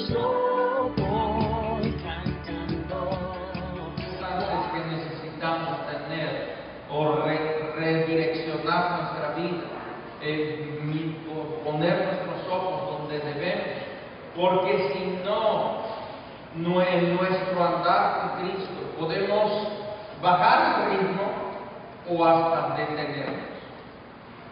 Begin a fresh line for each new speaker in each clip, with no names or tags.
yo voy cantando.
Que necesitamos tener o redireccionar nuestra vida, o poner nuestros ojos donde debemos, porque si no, en nuestro andar con Cristo podemos bajar el ritmo o hasta detenernos.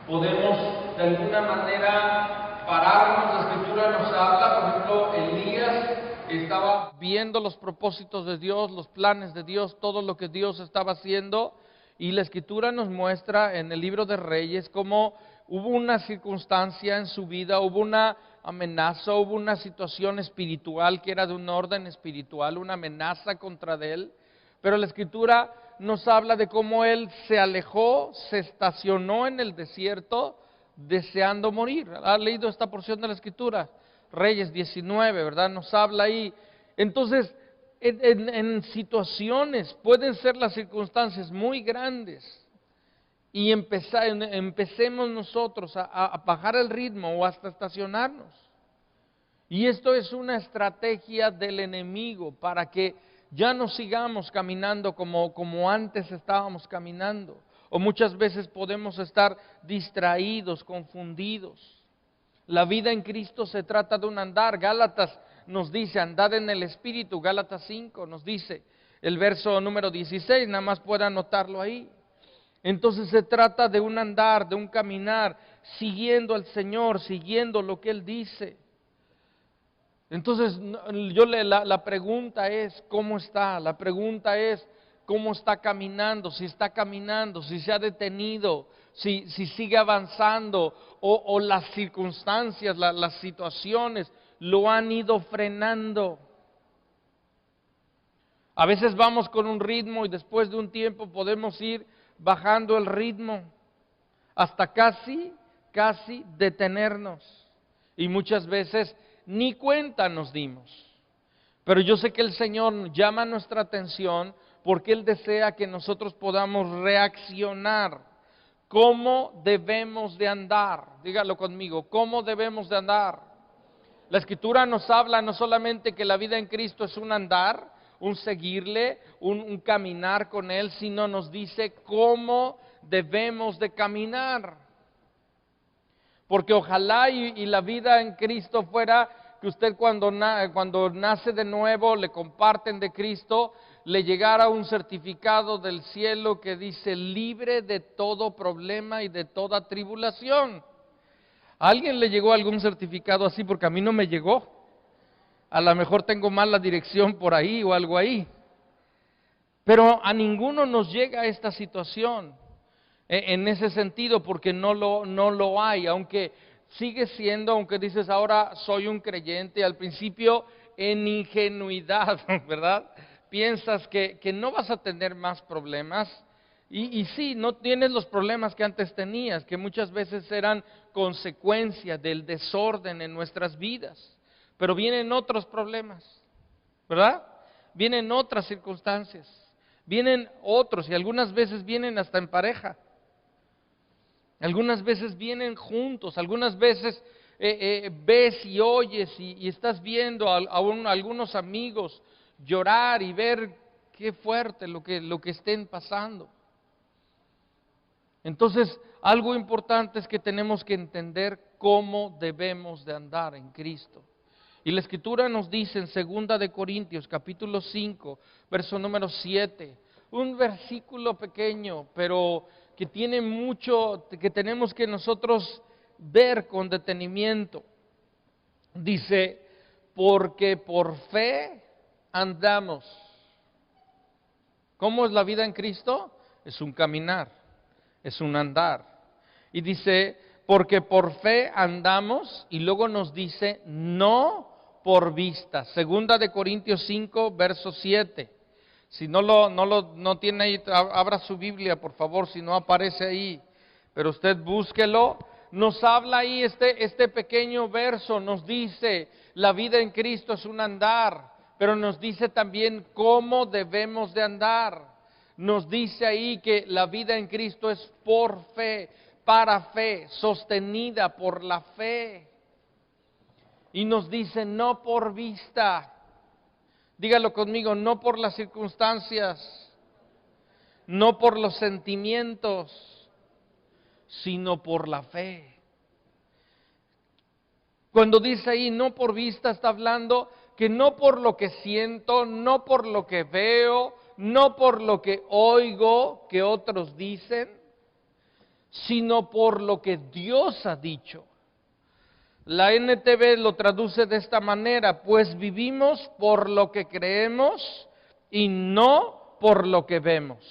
Podemos de alguna manera pararnos. La Escritura nos habla, por ejemplo, Elías estaba viendo los propósitos de Dios, los planes de Dios, todo lo que Dios estaba haciendo, y la Escritura nos muestra en el libro de Reyes cómo hubo una circunstancia en su vida, hubo una amenaza, hubo una situación espiritual que era de un orden espiritual, una amenaza contra él, pero la Escritura nos habla de cómo él se alejó, se estacionó en el desierto deseando morir. ¿Ha leído esta porción de la Escritura? Reyes 19, ¿verdad? Nos habla ahí. Entonces, en situaciones, pueden ser las circunstancias muy grandes, y empecemos nosotros a bajar el ritmo o hasta estacionarnos. Y esto es una estrategia del enemigo para que ya no sigamos caminando como antes estábamos caminando. O muchas veces podemos estar distraídos, confundidos. La vida en Cristo se trata de un andar. Gálatas nos dice, andad en el Espíritu. Gálatas 5 nos dice, el verso número 16, nada más puede anotarlo ahí. Entonces se trata de un andar, de un caminar, siguiendo al Señor, siguiendo lo que Él dice. Entonces la pregunta es, ¿cómo está? La pregunta es, ¿cómo está caminando? Si está caminando, si se ha detenido, si sigue avanzando, o las circunstancias, las situaciones lo han ido frenando. A veces vamos con un ritmo y después de un tiempo podemos ir bajando el ritmo hasta casi detenernos. Y muchas veces ni cuenta nos dimos. Pero yo sé que el Señor llama nuestra atención porque Él desea que nosotros podamos reaccionar. ¿Cómo debemos de andar? Dígalo conmigo, ¿cómo debemos de andar? La Escritura nos habla no solamente que la vida en Cristo es un andar, un seguirle, un caminar con Él, sino nos dice cómo debemos de caminar. Porque ojalá y la vida en Cristo fuera que usted cuando nace de nuevo, le comparten de Cristo, le llegara un certificado del cielo que dice libre de todo problema y de toda tribulación. ¿A alguien le llegó algún certificado así? Porque a mí no me llegó. A lo mejor tengo mala dirección por ahí o algo ahí. Pero a ninguno nos llega esta situación en ese sentido, porque no lo hay, aunque sigue siendo, aunque dices ahora soy un creyente, al principio en ingenuidad, ¿verdad? Piensas que no vas a tener más problemas, y sí, no tienes los problemas que antes tenías, que muchas veces eran consecuencia del desorden en nuestras vidas, pero vienen otros problemas, ¿verdad? Vienen otras circunstancias, vienen otros, y algunas veces vienen hasta en pareja. Algunas veces vienen juntos, algunas veces ves y oyes y estás viendo a algunos amigos llorar y ver qué fuerte lo que estén pasando. Entonces, algo importante es que tenemos que entender cómo debemos de andar en Cristo. Y la Escritura nos dice en 2 de Corintios, capítulo 5, verso número 7, un versículo pequeño, pero que tiene mucho, que tenemos que nosotros ver con detenimiento. Dice, porque por fe andamos. ¿Cómo es la vida en Cristo? Es un caminar, es un andar. Y dice, porque por fe andamos, y luego nos dice, no por vista. 2 de Corintios 5, verso 7. Si no tiene ahí, abra su Biblia, por favor, si no aparece ahí. Pero usted búsquelo. Nos habla ahí este pequeño verso, nos dice, la vida en Cristo es un andar, pero nos dice también cómo debemos de andar. Nos dice ahí que la vida en Cristo es por fe, para fe, sostenida por la fe. Y nos dice, no por vista. Dígalo conmigo, no por las circunstancias, no por los sentimientos, sino por la fe. Cuando dice ahí, no por vista, está hablando que no por lo que siento, no por lo que veo, no por lo que oigo que otros dicen, sino por lo que Dios ha dicho. La NTV lo traduce de esta manera, pues vivimos por lo que creemos y no por lo que vemos.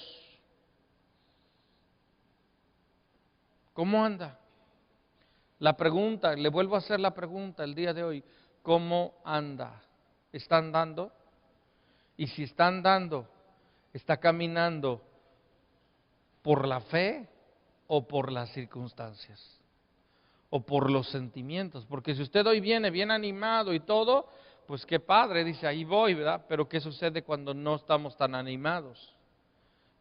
¿Cómo anda? La pregunta, le vuelvo a hacer la pregunta el día de hoy, ¿cómo anda? ¿Está andando? Y si está andando, ¿está caminando por la fe o por las circunstancias? O por los sentimientos, porque si usted hoy viene bien animado y todo, pues qué padre, dice, ahí voy, ¿verdad? Pero ¿qué sucede cuando no estamos tan animados?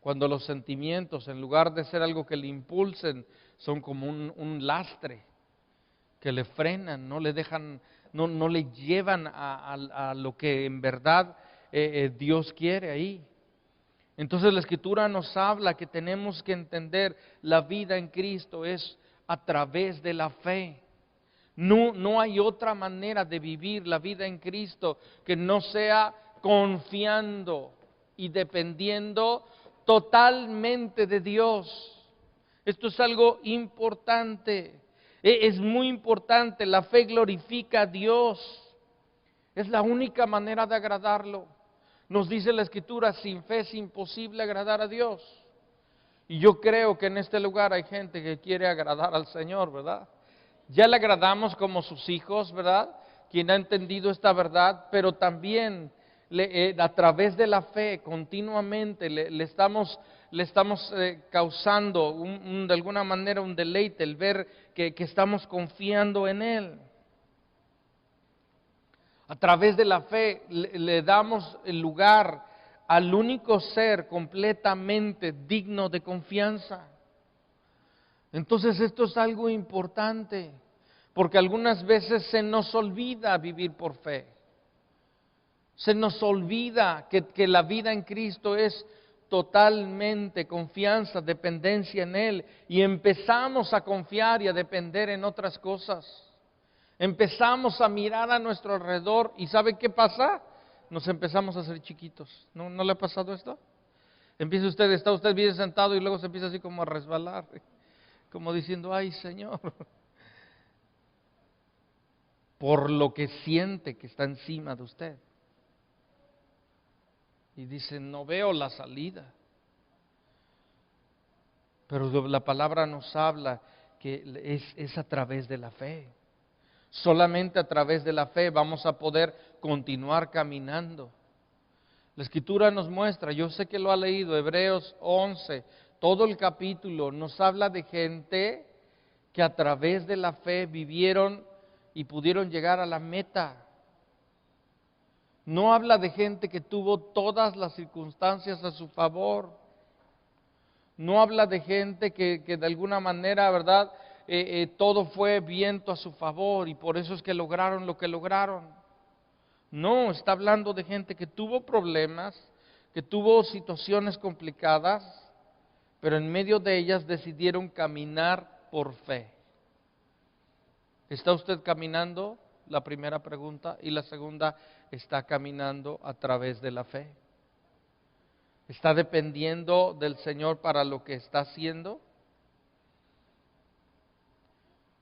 Cuando los sentimientos, en lugar de ser algo que le impulsen, son como un lastre, que le frenan, no le dejan, no le llevan a lo que en verdad Dios quiere ahí. Entonces la Escritura nos habla que tenemos que entender la vida en Cristo es a través de la fe. No hay otra manera de vivir la vida en Cristo que no sea confiando y dependiendo totalmente de Dios. Esto es algo importante, es muy importante. La fe glorifica a Dios, es la única manera de agradarlo. Nos dice la Escritura, sin fe es imposible agradar a Dios. Y yo creo que en este lugar hay gente que quiere agradar al Señor, ¿verdad? Ya le agradamos como sus hijos, ¿verdad? Quien ha entendido esta verdad, pero también a través de la fe continuamente le estamos causando de alguna manera un deleite, el ver que estamos confiando en Él. A través de la fe le damos el lugar al único ser completamente digno de confianza. Entonces esto es algo importante, porque algunas veces se nos olvida vivir por fe. Se nos olvida que la vida en Cristo es totalmente confianza, dependencia en Él, y empezamos a confiar y a depender en otras cosas. Empezamos a mirar a nuestro alrededor y ¿sabe qué pasa? Nos empezamos a hacer chiquitos. ¿No le ha pasado esto? Está usted bien sentado y luego se empieza así como a resbalar, como diciendo, ay Señor, por lo que siente que está encima de usted. Y dice, no veo la salida. Pero la palabra nos habla que es a través de la fe. Solamente a través de la fe vamos a poder continuar caminando. La Escritura nos muestra, yo sé que lo ha leído, Hebreos 11, todo el capítulo nos habla de gente que a través de la fe vivieron y pudieron llegar a la meta. No habla de gente que tuvo todas las circunstancias a su favor. No habla de gente que de alguna manera, ¿verdad? Todo fue viento a su favor y por eso es que lograron lo que lograron. No, está hablando de gente que tuvo problemas, que tuvo situaciones complicadas, pero en medio de ellas decidieron caminar por fe. ¿Está usted caminando? La primera pregunta. Y la segunda, ¿está caminando a través de la fe? ¿Está dependiendo del Señor para lo que está haciendo?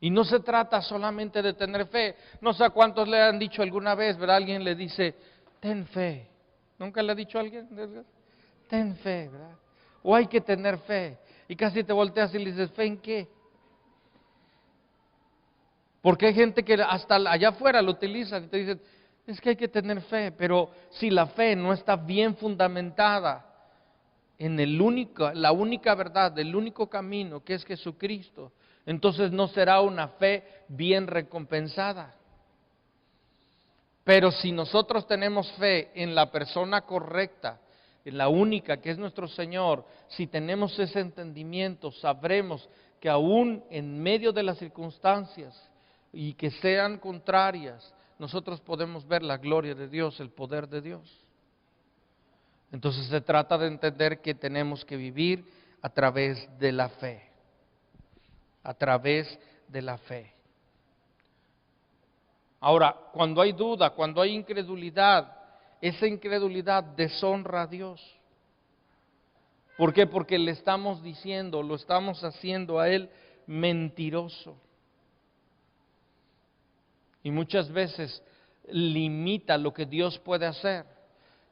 Y no se trata solamente de tener fe. No sé a cuántos le han dicho alguna vez, ¿verdad? Alguien le dice, ten fe. ¿Nunca le ha dicho a alguien? Ten fe, ¿verdad? O hay que tener fe. Y casi te volteas y le dices, ¿fe en qué? Porque hay gente que hasta allá afuera lo utilizan y te dicen, es que hay que tener fe. Pero si la fe no está bien fundamentada en la única verdad, el único camino que es Jesucristo, entonces no será una fe bien recompensada. Pero si nosotros tenemos fe en la persona correcta, en la única que es nuestro Señor, si tenemos ese entendimiento, sabremos que aún en medio de las circunstancias y que sean contrarias,
nosotros podemos ver la gloria de Dios, el poder de Dios. Entonces se trata de entender que tenemos que vivir a través de la fe. A través de la fe. Ahora, cuando hay duda, cuando hay incredulidad, esa incredulidad deshonra a Dios. ¿Por qué? Porque le estamos diciendo, lo estamos haciendo a Él mentiroso. Y muchas veces limita lo que Dios puede hacer.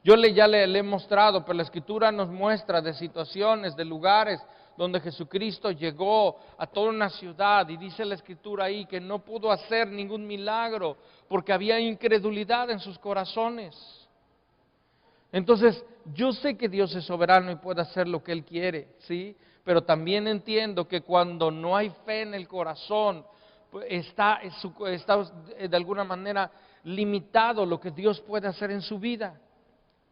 Ya le he mostrado, pero la Escritura nos muestra de situaciones, de lugares donde Jesucristo llegó a toda una ciudad y dice la Escritura ahí que no pudo hacer ningún milagro porque había incredulidad en sus corazones. Entonces, yo sé que Dios es soberano y puede hacer lo que Él quiere, ¿sí? Pero también entiendo que cuando no hay fe en el corazón, pues está de alguna manera limitado lo que Dios puede hacer en su vida.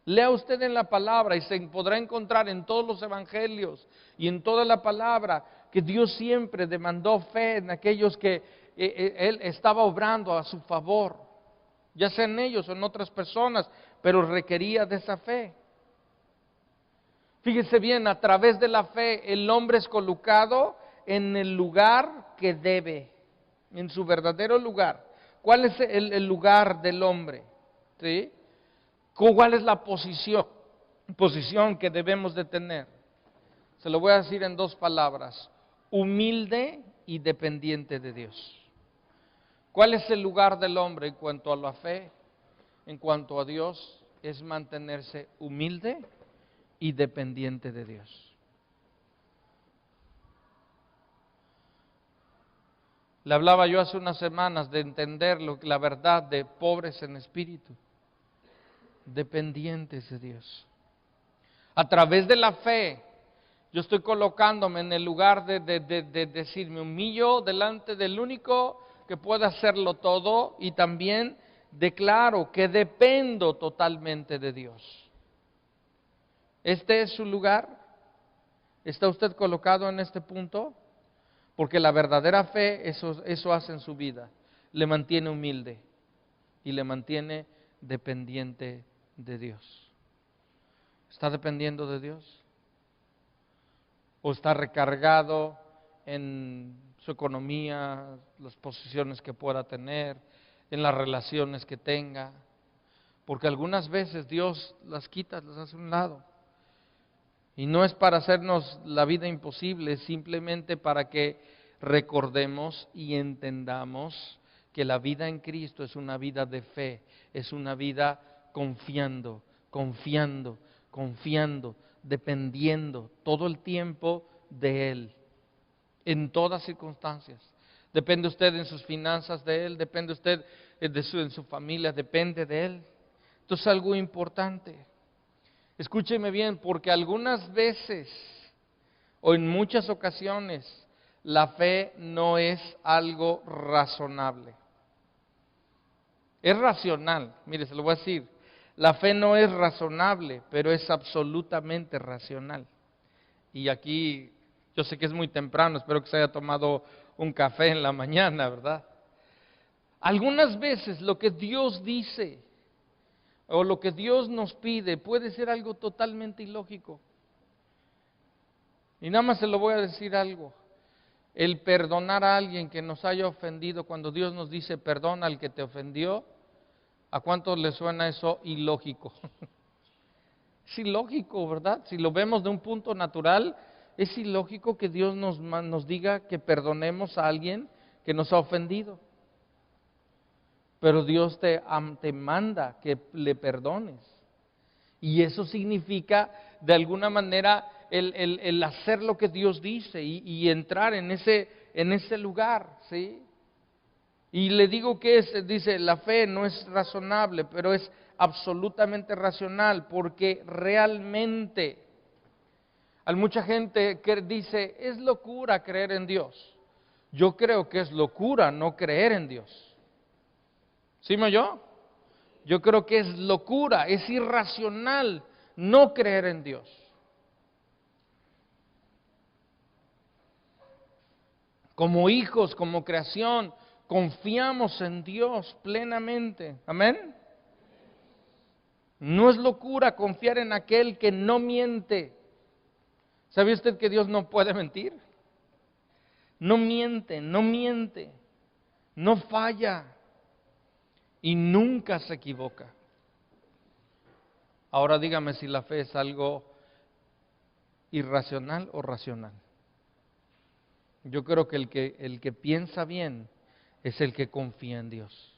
Lea usted en la palabra y se podrá encontrar en todos los evangelios y en toda la palabra que Dios siempre demandó fe en aquellos que Él estaba obrando a su favor, ya sea en ellos o en otras personas, pero requería de esa fe. Fíjese bien, a través de la fe el hombre es colocado en el lugar que debe, en su verdadero lugar. ¿Cuál es el lugar del hombre? ¿Sí? ¿Cuál es la posición que debemos de tener? Se lo voy a decir en dos palabras: humilde y dependiente de Dios. ¿Cuál es el lugar del hombre en cuanto a la fe? En cuanto a Dios, es mantenerse humilde y dependiente de Dios. Le hablaba yo hace unas semanas de entender la verdad de pobres en espíritu, dependientes de Dios. A través de la fe, yo estoy colocándome en el lugar de decir, me humillo delante del único que puede hacerlo todo y también declaro que dependo totalmente de Dios. ¿Este es su lugar? ¿Está usted colocado en este punto? Porque la verdadera fe eso hace en su vida. Le mantiene humilde y le mantiene dependiente de Dios. ¿Está dependiendo de Dios? ¿O está recargado en su economía, las posiciones que pueda tener, en las relaciones que tenga? Porque algunas veces Dios las quita, las hace a un lado. Y no es para hacernos la vida imposible, es simplemente para que recordemos y entendamos que la vida en Cristo es una vida de fe, es una vida confiando, dependiendo todo el tiempo de Él, en todas circunstancias. Depende usted en sus finanzas de Él, depende usted en su familia, depende de Él. Esto es algo importante. Escúcheme bien, porque algunas veces o en muchas ocasiones la fe no es algo razonable. Es racional, mire, se lo voy a decir. La fe no es razonable, pero es absolutamente racional. Y aquí, yo sé que es muy temprano, espero que se haya tomado un café en la mañana, ¿verdad? Algunas veces lo que Dios dice o lo que Dios nos pide puede ser algo totalmente ilógico. Y nada más se lo voy a decir algo. El perdonar a alguien que nos haya ofendido, cuando Dios nos dice perdona al que te ofendió, ¿a cuántos le suena eso ilógico? Es ilógico, ¿verdad? Si lo vemos de un punto natural, es ilógico que Dios nos diga que perdonemos a alguien que nos ha ofendido. Pero Dios te manda que le perdones. Y eso significa, de alguna manera, el hacer lo que Dios dice y entrar en ese lugar, ¿sí? Y le digo que dice, la fe no es razonable, pero es absolutamente racional, porque realmente hay mucha gente que dice, es locura creer en Dios. Yo creo que es locura no creer en Dios. ¿Sí me oyó? Yo creo que es locura, es irracional no creer en Dios. Como hijos, como creación, confiamos en Dios plenamente. Amén. No es locura confiar en aquel que no miente. ¿Sabe usted que Dios no puede mentir? No miente, no miente, no falla y nunca se equivoca. Ahora dígame si la fe es algo irracional o racional. Yo creo que el que piensa bien es el que confía en Dios.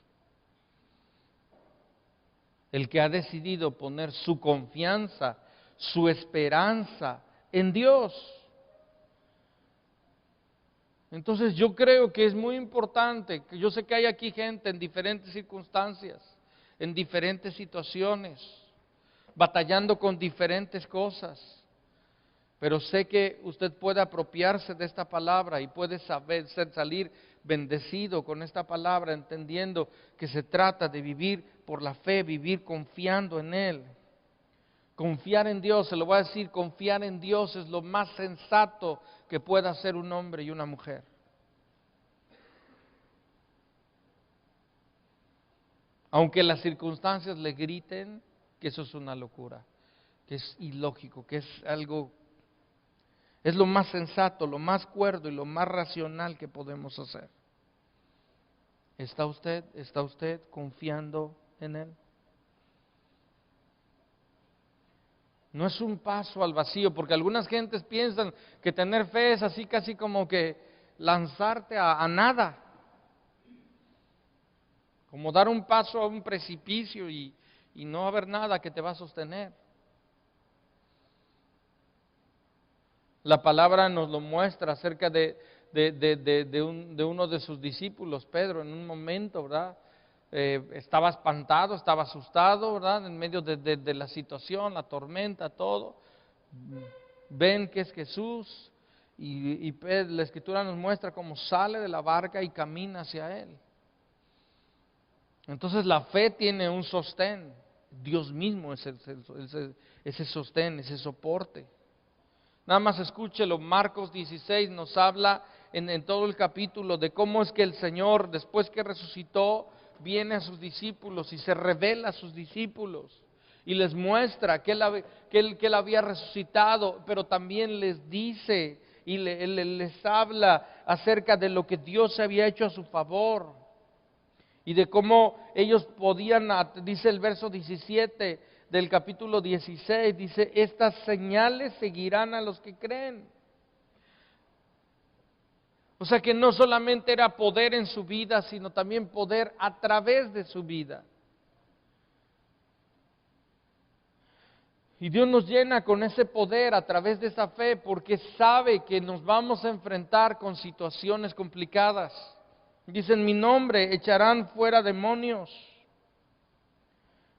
El que ha decidido poner su confianza, su esperanza en Dios. Entonces yo creo que es muy importante, que yo sé que hay aquí gente en diferentes circunstancias, en diferentes situaciones, batallando con diferentes cosas, pero sé que usted puede apropiarse de esta palabra y puede salir bendecido con esta palabra, entendiendo que se trata de vivir por la fe, vivir confiando en Él. Confiar en Dios, se lo voy a decir, confiar en Dios es lo más sensato que pueda hacer un hombre y una mujer. Aunque las circunstancias le griten que eso es una locura, que es ilógico, que es algo, es lo más sensato, lo más cuerdo y lo más racional que podemos hacer. ¿Está usted confiando en Él? No es un paso al vacío, porque algunas gentes piensan que tener fe es así casi como que lanzarte a nada, como dar un paso a un precipicio y no haber nada que te va a sostener. La palabra nos lo muestra acerca de uno de sus discípulos, Pedro, en un momento, ¿verdad? Estaba espantado, estaba asustado, ¿verdad? En medio de la situación, la tormenta, todo. Ven que es Jesús y la Escritura nos muestra cómo sale de la barca y camina hacia Él. Entonces la fe tiene un sostén. Dios mismo es ese sostén, ese soporte. Nada más escúchelo, Marcos 16 nos habla en todo el capítulo de cómo es que el Señor, después que resucitó, viene a sus discípulos y se revela a sus discípulos y les muestra que Él había resucitado, pero también les dice y les habla acerca de lo que Dios había hecho a su favor y de cómo ellos podían, dice el verso 17 del capítulo 16, dice, estas señales seguirán a los que creen. O sea que no solamente era poder en su vida, sino también poder a través de su vida. Y Dios nos llena con ese poder a través de esa fe porque sabe que nos vamos a enfrentar con situaciones complicadas. Dice, en mi nombre echarán fuera demonios.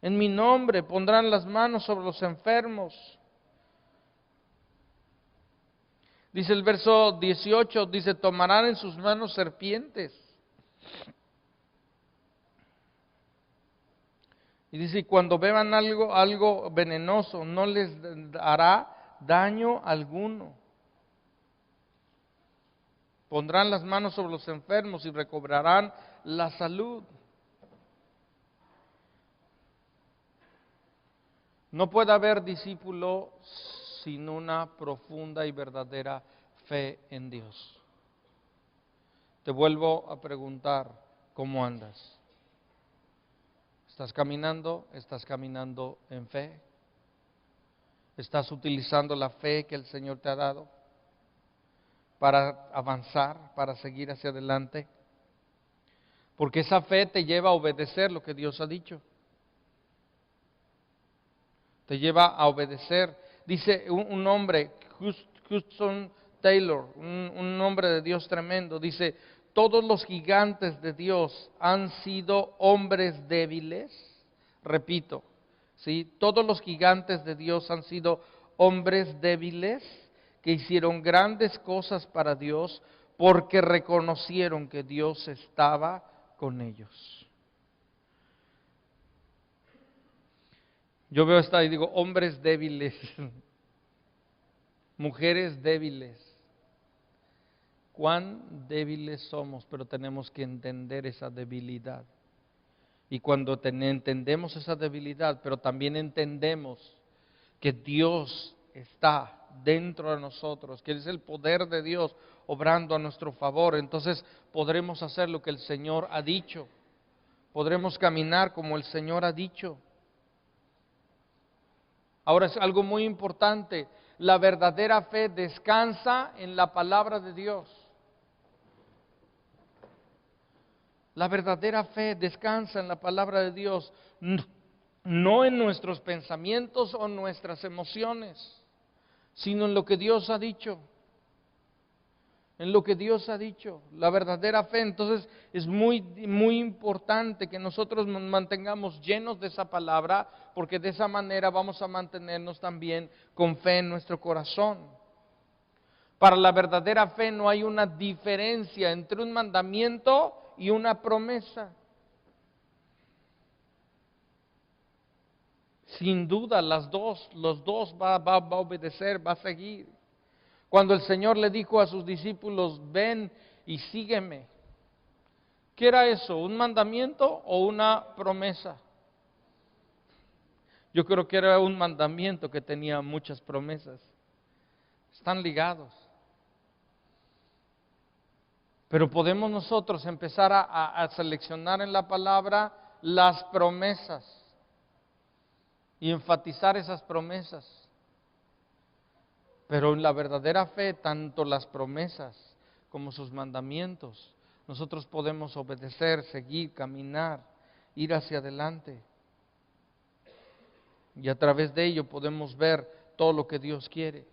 En mi nombre pondrán las manos sobre los enfermos. Dice el verso 18, dice, tomarán en sus manos serpientes. Y dice, y cuando beban algo venenoso, no les hará daño alguno. Pondrán las manos sobre los enfermos y recobrarán la salud. No puede haber discípulo sin una profunda y verdadera fe en Dios. Te vuelvo a preguntar, ¿cómo andas? ¿Estás caminando? ¿Estás caminando en fe? ¿Estás utilizando la fe que el Señor te ha dado para avanzar, para seguir hacia adelante? Porque esa fe te lleva a obedecer lo que Dios ha dicho. Te lleva a obedecer. Dice un hombre, Hudson Taylor, un hombre de Dios tremendo, dice, todos los gigantes de Dios han sido hombres débiles. Repito, ¿sí? Todos los gigantes de Dios han sido hombres débiles que hicieron grandes cosas para Dios porque reconocieron que Dios estaba con ellos. Yo veo esta y digo, hombres débiles, mujeres débiles. cuán débiles somos, pero tenemos que entender esa debilidad. Y cuando entendemos esa debilidad, pero también entendemos que Dios está dentro de nosotros, que es el poder de Dios obrando a nuestro favor, entonces podremos hacer lo que el Señor ha dicho, podremos caminar como el Señor ha dicho. Ahora es algo muy importante, la verdadera fe descansa en la palabra de Dios. La verdadera fe descansa en la palabra de Dios, no en nuestros pensamientos o nuestras emociones, sino en lo que Dios ha dicho. En lo que Dios ha dicho, la verdadera fe. Entonces es muy importante que nosotros nos mantengamos llenos de esa palabra, porque de esa manera vamos a mantenernos también con fe en nuestro corazón. Para la verdadera fe no hay una diferencia entre un mandamiento y una promesa. Sin duda los dos va a obedecer, va a seguir. Cuando el Señor le dijo a sus discípulos, ven y sígueme, ¿qué era eso? ¿Un mandamiento o una promesa? Yo creo que era un mandamiento que tenía muchas promesas. Están ligados. Pero podemos nosotros empezar a seleccionar en la palabra las promesas y enfatizar esas promesas. Pero en la verdadera fe, tanto las promesas como sus mandamientos, nosotros podemos obedecer, seguir, caminar, ir hacia adelante. Y a través de ello podemos ver todo lo que Dios quiere.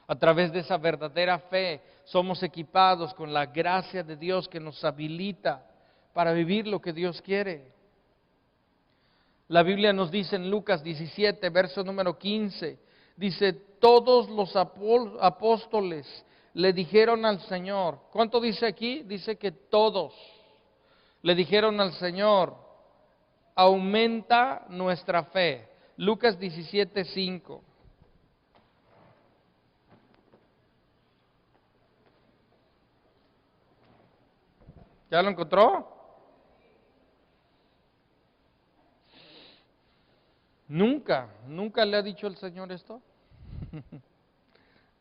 A través de esa verdadera fe somos equipados con la gracia de Dios que nos habilita para vivir lo que Dios quiere. La Biblia nos dice en Lucas 17, verso número 15, dice, todos los apóstoles le dijeron al Señor, ¿cuánto dice aquí? Dice que todos le dijeron al Señor, aumenta nuestra fe. Lucas 17, 5. ¿Ya lo encontró? Nunca le ha dicho el Señor esto.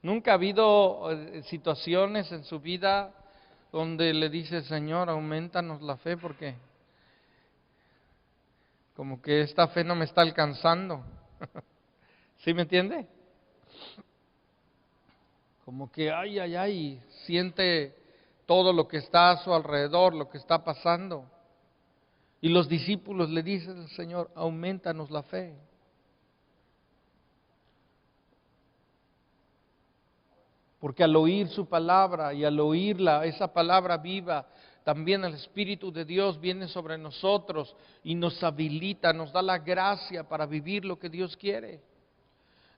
Nunca ha habido situaciones en su vida donde le dice, Señor, aumentanos la fe porque como que esta fe no me está alcanzando. ¿Sí me entiende? Como que, ay, siente todo lo que está a su alrededor, lo que está pasando. Y los discípulos le dicen al Señor, aumentanos la fe. Porque al oír su palabra y al oírla, esa palabra viva, también el Espíritu de Dios viene sobre nosotros y nos habilita, nos da la gracia para vivir lo que Dios quiere.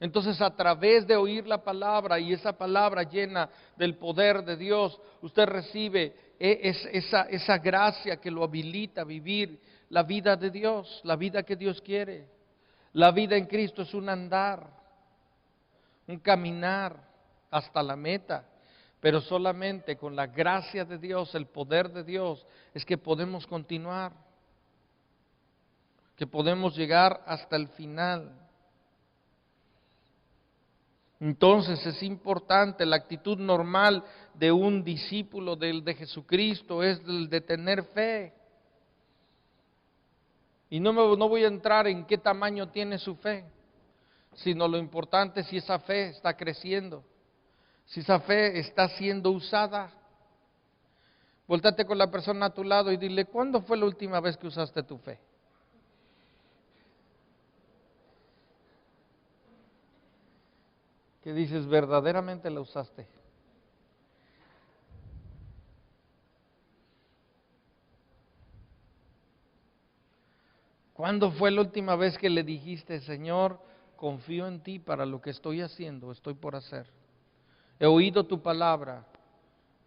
Entonces, a través de oír la palabra y esa palabra llena del poder de Dios, usted recibe esa gracia que lo habilita a vivir la vida de Dios, la vida que Dios quiere. La vida en Cristo es un andar, un caminar hasta la meta, pero solamente con la gracia de Dios, el poder de Dios, es que podemos continuar, que podemos llegar hasta el final. Entonces es importante, la actitud normal de un discípulo de Jesucristo es el de tener fe. Y no voy a entrar en qué tamaño tiene su fe, sino lo importante es si esa fe está creciendo, si esa fe está siendo usada. Voltate con la persona a tu lado y dile, ¿cuándo fue la última vez que usaste tu fe? Que dices, verdaderamente la usaste. ¿Cuándo fue la última vez que le dijiste, Señor, confío en ti para lo que estoy haciendo, estoy por hacer? He oído tu palabra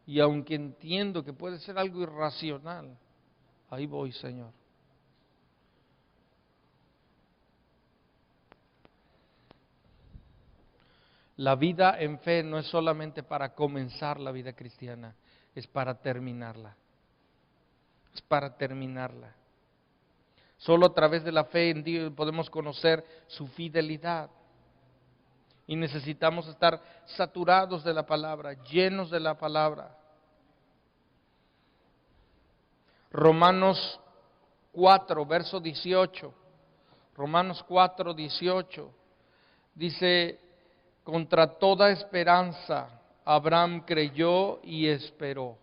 y aunque entiendo que puede ser algo irracional, ahí voy, Señor. La vida en fe no es solamente para comenzar la vida cristiana, es para terminarla. Es para terminarla. Solo a través de la fe en Dios podemos conocer su fidelidad. Y necesitamos estar saturados de la palabra, llenos de la palabra. Romanos 4, verso 18. Romanos 4, 18. Dice, contra toda esperanza, Abraham creyó y esperó.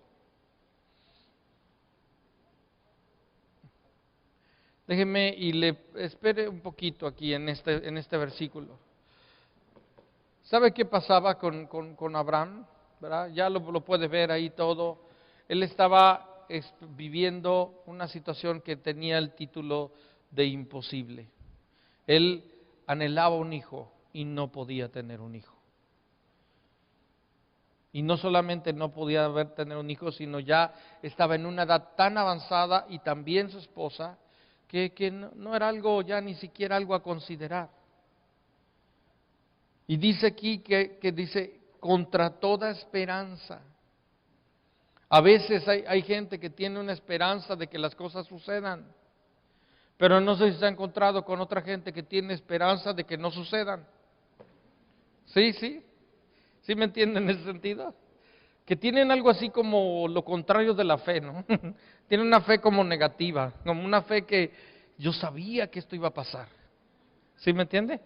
Déjeme y le espere un poquito aquí en este versículo. ¿Sabe qué pasaba con Abraham? ¿Verdad? Ya lo puede ver ahí todo. Él estaba viviendo una situación que tenía el título de imposible. Él anhelaba un hijo y no podía tener un hijo. Y no solamente no podía tener un hijo, sino ya estaba en una edad tan avanzada y también su esposa, que no era algo ya ni siquiera algo a considerar. Y dice aquí que dice, contra toda esperanza. A veces hay gente que tiene una esperanza de que las cosas sucedan, pero no sé si se ha encontrado con otra gente que tiene esperanza de que no sucedan. ¿Sí me entienden en ese sentido? Que tienen algo así como lo contrario de la fe, ¿no? Tienen una fe como negativa, como una fe que yo sabía que esto iba a pasar. ¿Sí me entiende?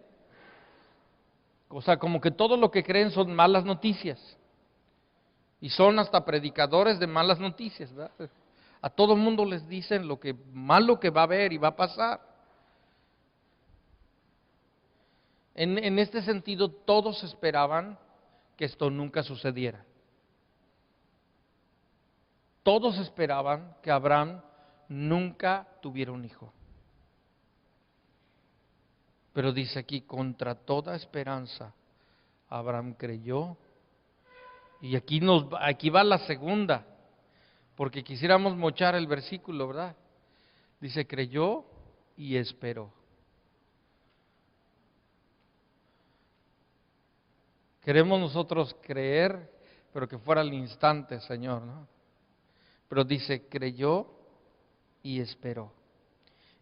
O sea, como que todo lo que creen son malas noticias. Y son hasta predicadores de malas noticias, ¿verdad? A todo el mundo les dicen lo que malo que va a haber y va a pasar. En este sentido, todos esperaban que esto nunca sucediera. Todos esperaban que Abraham nunca tuviera un hijo. Pero dice aquí, contra toda esperanza, Abraham creyó. Y aquí va la segunda, porque quisiéramos mochar el versículo, ¿verdad? Dice, creyó y esperó. Queremos nosotros creer, pero que fuera al instante, Señor, ¿no? Pero dice, creyó y esperó.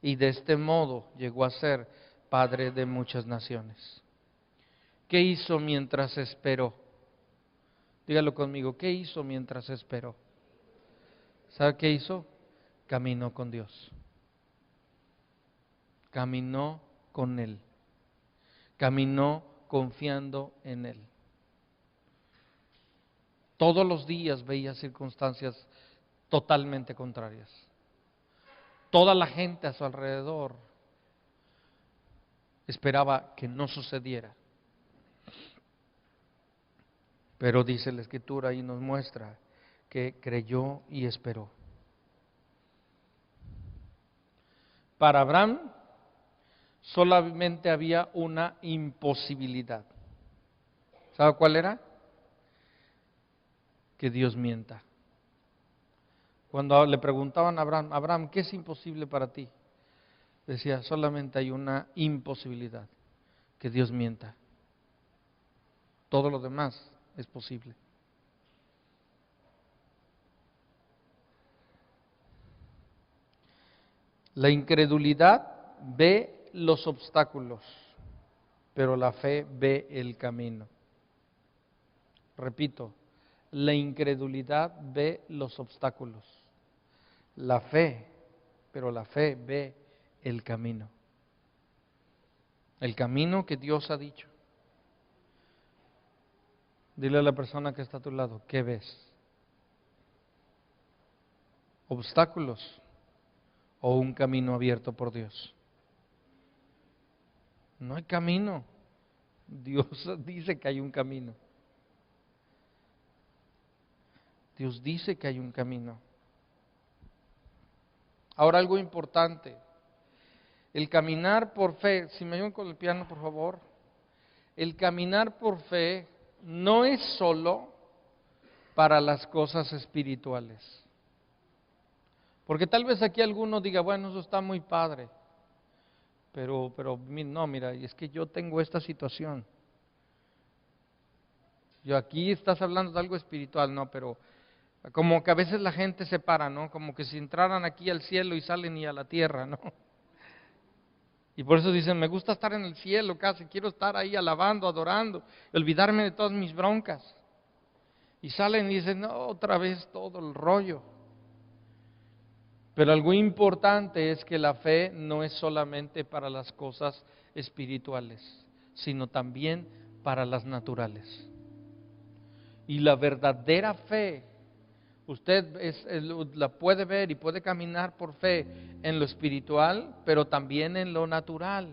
Y de este modo llegó a ser padre de muchas naciones. ¿Qué hizo mientras esperó? Dígalo conmigo, ¿qué hizo mientras esperó? ¿Sabe qué hizo? Caminó con Dios. Caminó con Él. Caminó confiando en Él. Todos los días veía circunstancias totalmente contrarias. Toda la gente a su alrededor esperaba que no sucediera. Pero dice la Escritura y nos muestra que creyó y esperó. Para Abraham solamente había una imposibilidad. ¿Sabe cuál era? Que Dios mienta. Cuando le preguntaban a Abraham, Abraham, ¿qué es imposible para ti? Decía, solamente hay una imposibilidad, que Dios mienta. Todo lo demás es posible. La incredulidad ve los obstáculos, pero la fe ve el camino. Repito, la incredulidad ve los obstáculos. La fe, pero la fe ve el camino. El camino que Dios ha dicho. Dile a la persona que está a tu lado, ¿qué ves? ¿Obstáculos o un camino abierto por Dios? No hay camino. Dios dice que hay un camino. Dios dice que hay un camino. Ahora algo importante. El caminar por fe, si me ayudan con el piano por favor. El caminar por fe no es solo para las cosas espirituales. Porque tal vez aquí alguno diga, bueno, eso está muy padre. Pero no, mira, es que yo tengo esta situación. Yo aquí estás hablando de algo espiritual, no, pero Como que a veces la gente se para, ¿no? Como que si entraran aquí al cielo y salen y a la tierra, ¿no? Y por eso dicen, me gusta estar en el cielo casi, quiero estar ahí alabando, adorando, olvidarme de todas mis broncas. Y salen y dicen, no, otra vez todo el rollo. Pero algo importante es que la fe no es solamente para las cosas espirituales, sino también para las naturales. Y la verdadera fe, usted la puede ver y puede caminar por fe en lo espiritual, pero también en lo natural.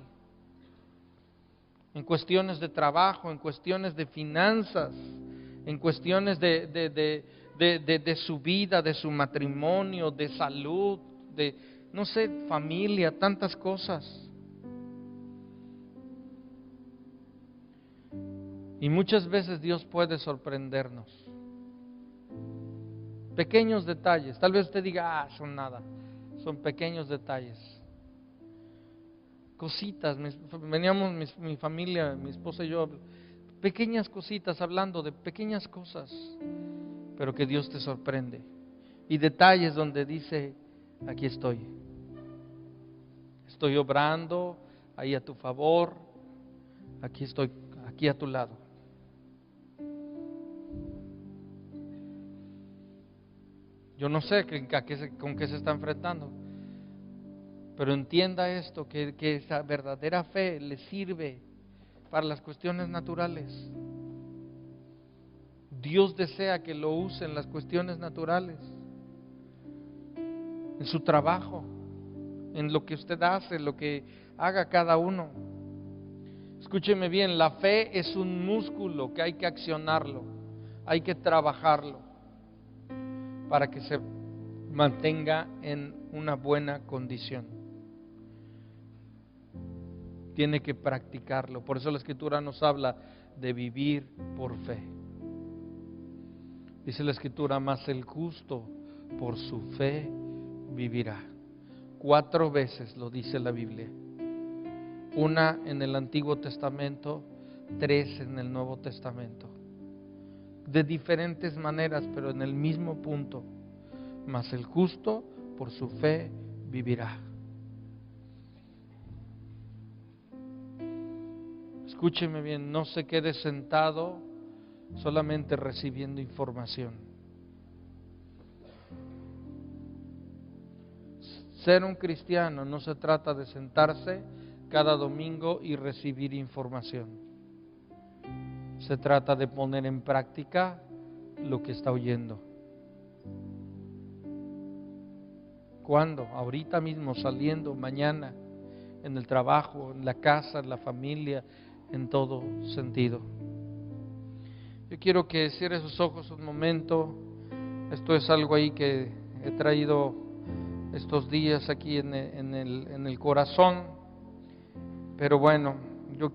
En cuestiones de trabajo, en cuestiones de finanzas, en cuestiones de su vida, de su matrimonio, de salud, de, no sé, familia, tantas cosas. Y muchas veces Dios puede sorprendernos. Pequeños detalles, tal vez usted diga, son nada, son pequeños detalles. Cositas, veníamos mi familia, mi esposa y yo, pequeñas cositas, hablando de pequeñas cosas, pero que Dios te sorprende. Y detalles donde dice, aquí estoy obrando, ahí a tu favor, aquí estoy, aquí a tu lado. Yo no sé con qué se está enfrentando, pero entienda esto, que esa verdadera fe le sirve para las cuestiones naturales. Dios desea que lo use en las cuestiones naturales, en su trabajo, en lo que usted hace, lo que haga cada uno. Escúcheme bien, la fe es un músculo que hay que accionarlo, hay que trabajarlo para que se mantenga en una buena condición. Tiene que practicarlo. Por eso la Escritura nos habla de vivir por fe. Dice la Escritura, mas el justo por su fe vivirá. 4 veces lo dice la Biblia. Una en el Antiguo Testamento, 3 en el Nuevo Testamento. De diferentes maneras, pero en el mismo punto. Mas el justo por su fe vivirá. Escúcheme bien, no se quede sentado solamente recibiendo información. Ser un cristiano no se trata de sentarse cada domingo y recibir información. Se trata de poner en práctica lo que está oyendo. ¿Cuándo? Ahorita mismo, saliendo, mañana, en el trabajo, en la casa, en la familia, en todo sentido. Yo quiero que cierre sus ojos un momento. Esto es algo ahí que he traído estos días aquí en el corazón. Pero bueno, yo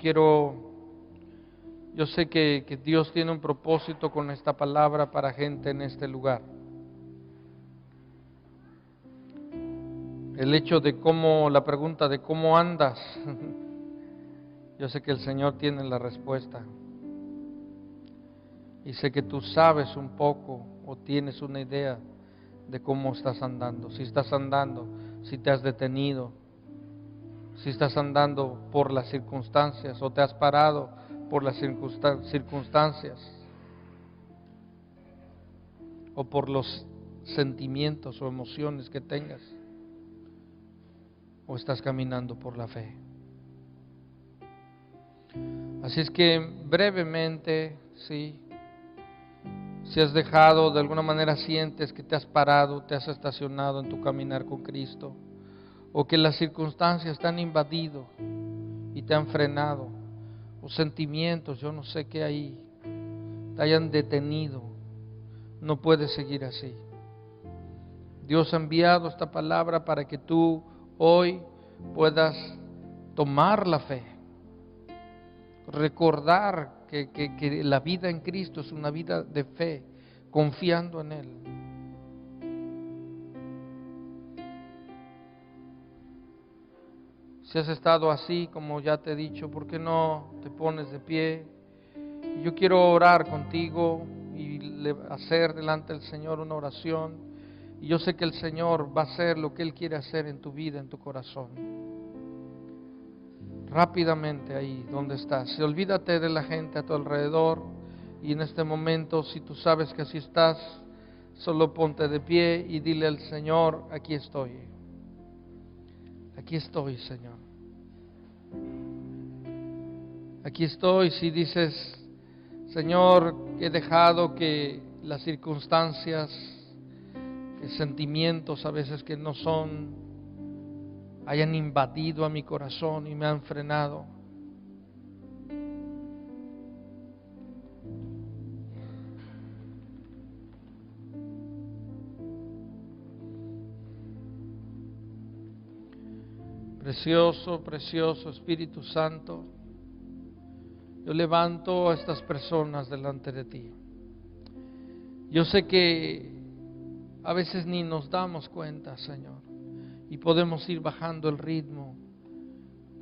sé que Dios tiene un propósito con esta palabra para gente en este lugar. El hecho de la pregunta de cómo andas, yo sé que el Señor tiene la respuesta. Y sé que tú sabes un poco o tienes una idea de cómo estás andando. Si estás andando, si te has detenido, si estás andando por las circunstancias o te has parado por las circunstancias o por los sentimientos o emociones que tengas, o estás caminando por la fe. Así es que brevemente, sí, si has dejado, de alguna manera sientes que te has parado, te has estacionado en tu caminar con Cristo, o que las circunstancias te han invadido y te han frenado, o sentimientos, yo no sé qué ahí, te hayan detenido, no puedes seguir así. Dios ha enviado esta palabra para que tú hoy puedas tomar la fe, recordar que la vida en Cristo es una vida de fe, confiando en Él. Si has estado así, como ya te he dicho, ¿por qué no te pones de pie? Yo quiero orar contigo y hacer delante del Señor una oración. Y yo sé que el Señor va a hacer lo que Él quiere hacer en tu vida, en tu corazón. Rápidamente ahí donde estás. Olvídate de la gente a tu alrededor. Y en este momento, si tú sabes que así estás, solo ponte de pie y dile al Señor: aquí estoy. Aquí estoy, Señor. Aquí estoy. Si dices: Señor, he dejado que las circunstancias, que sentimientos a veces que no son, hayan invadido a mi corazón y me han frenado. Precioso, precioso Espíritu Santo, yo levanto a estas personas delante de ti. Yo sé que a veces ni nos damos cuenta, Señor, y podemos ir bajando el ritmo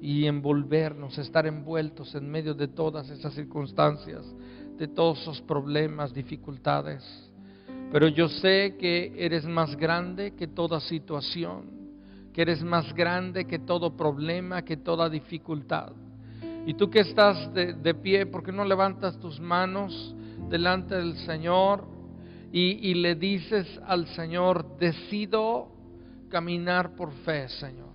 y envolvernos, estar envueltos en medio de todas esas circunstancias, de todos esos problemas, dificultades. Pero yo sé que eres más grande que toda situación, que eres más grande que todo problema, que toda dificultad. Y tú que estás de pie, ¿por qué no levantas tus manos delante del Señor y le dices al Señor: decido caminar por fe, Señor?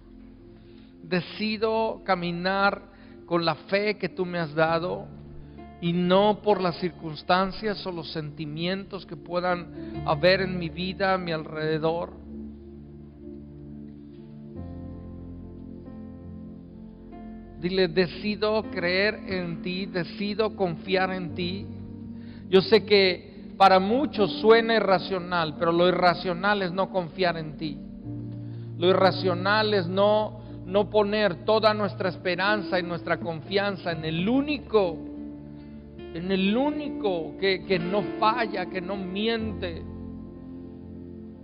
Decido caminar con la fe que tú me has dado y no por las circunstancias o los sentimientos que puedan haber en mi vida, a mi alrededor. Dile: decido creer en ti, decido confiar en ti. Yo sé que para muchos suena irracional, pero lo irracional es no confiar en ti. Lo irracional es no poner toda nuestra esperanza y nuestra confianza en el único que no falla, que no miente,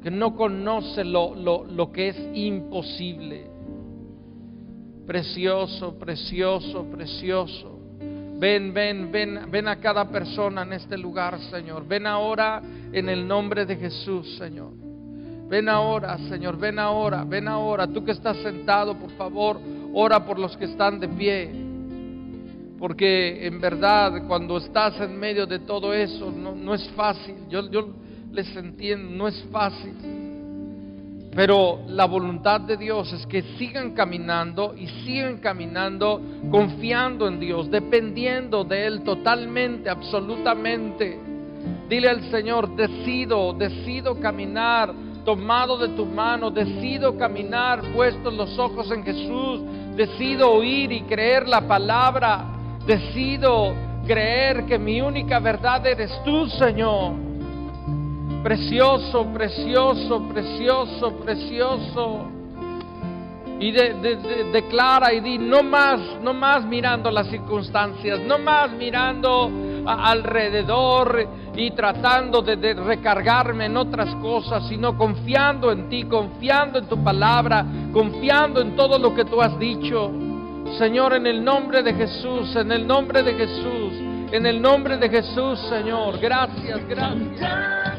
que no conoce lo que es imposible. Precioso, precioso, precioso. Ven a cada persona en este lugar, Señor. Ven ahora en el nombre de Jesús, Señor. Ven ahora, Señor, ven ahora, ven ahora. Tú que estás sentado, por favor, ora por los que están de pie. Porque en verdad, cuando estás en medio de todo eso, no es fácil. Yo les entiendo, no es fácil. Pero la voluntad de Dios es que sigan caminando y sigan caminando confiando en Dios, dependiendo de Él totalmente, absolutamente. Dile al Señor: decido caminar tomado de tu mano, decido caminar puestos los ojos en Jesús, decido oír y creer la palabra, decido creer que mi única verdad eres tú, Señor. Precioso, precioso, precioso, precioso. Y declara y di: no más mirando las circunstancias, no más mirando alrededor y tratando de recargarme en otras cosas, sino confiando en ti, confiando en tu palabra, confiando en todo lo que tú has dicho. Señor, en el nombre de Jesús, en el nombre de Jesús, en el nombre de Jesús, Señor, gracias, gracias.